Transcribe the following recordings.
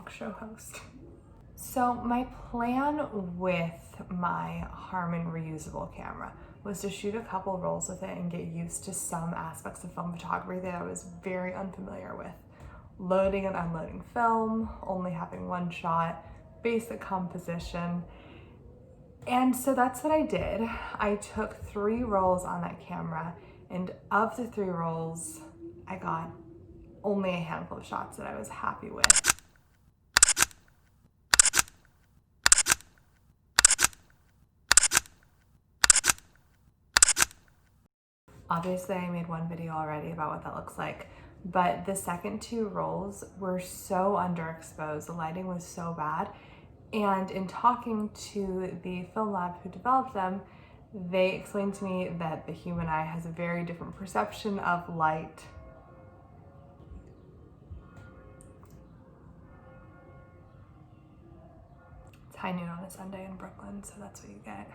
talk show host. So my plan with my Harman reusable camera was to shoot a couple rolls with it and get used to some aspects of film photography that I was very unfamiliar with. Loading and unloading film, only having one shot, basic composition. And so that's what I did. I took 3 rolls on that camera, and of the 3 rolls, I got only a handful of shots that I was happy with. Obviously, I made one video already about what that looks like, but the second 2 rolls were so underexposed, the lighting was so bad, and in talking to the film lab who developed them, they explained to me that the human eye has a very different perception of light. It's high noon on a Sunday in Brooklyn, so that's what you get.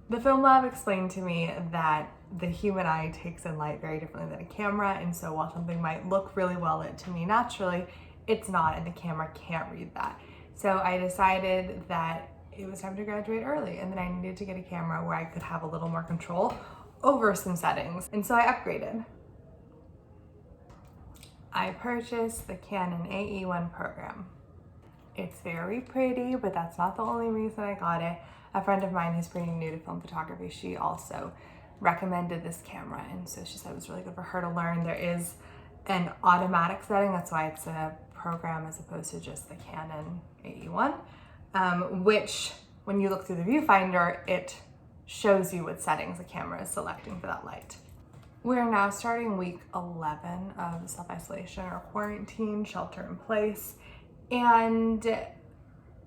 The film lab explained to me that the human eye takes in light very differently than a camera, and so while something might look really well lit to me naturally, it's not, and the camera can't read that. So I decided that it was time to graduate early, and then I needed to get a camera where I could have a little more control over some settings, and so I upgraded. I purchased the Canon AE1 program. It's very pretty, but that's not the only reason I got it. A friend of mine who's pretty new to film photography, she also recommended this camera, and so she said it was really good for her to learn. There is an automatic setting, that's why it's a program as opposed to just the Canon AE1, which when you look through the viewfinder, it shows you what settings the camera is selecting for that light. We're now starting week 11 of self-isolation or quarantine, shelter in place, and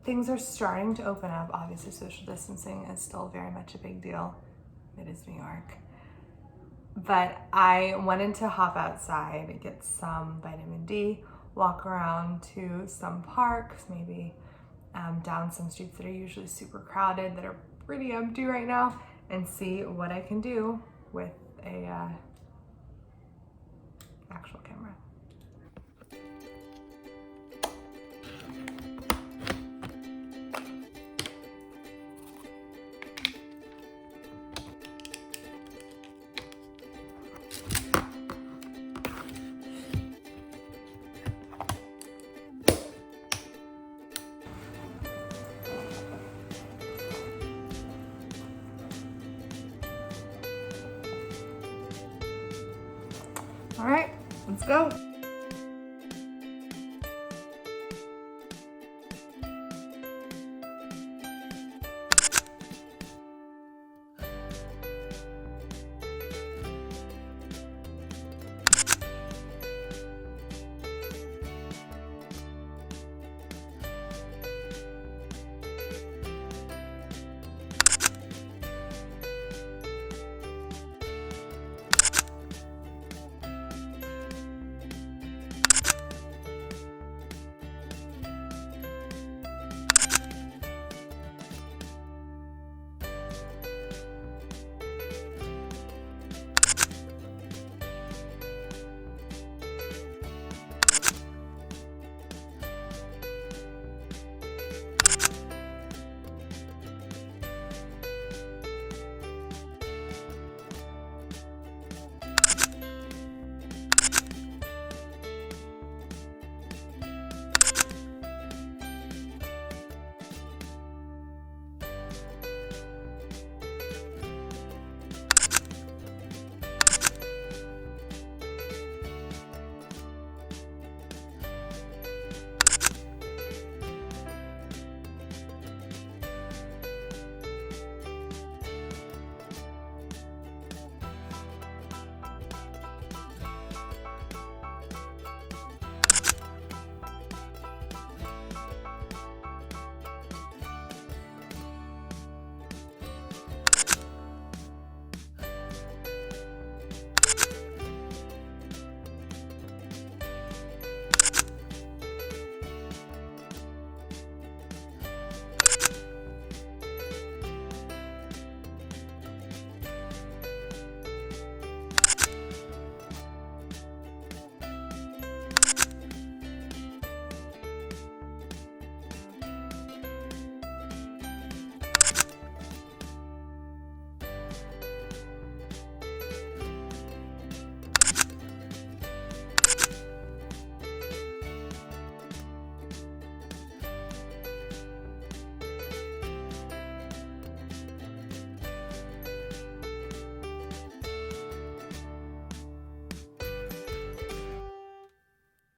things are starting to open up. Obviously, social distancing is still very much a big deal. It is New York. But I wanted to hop outside, get some vitamin D, walk around to some parks, maybe down some streets that are usually super crowded, that are pretty empty right now, and see what I can do with a actual camera. All right, let's go.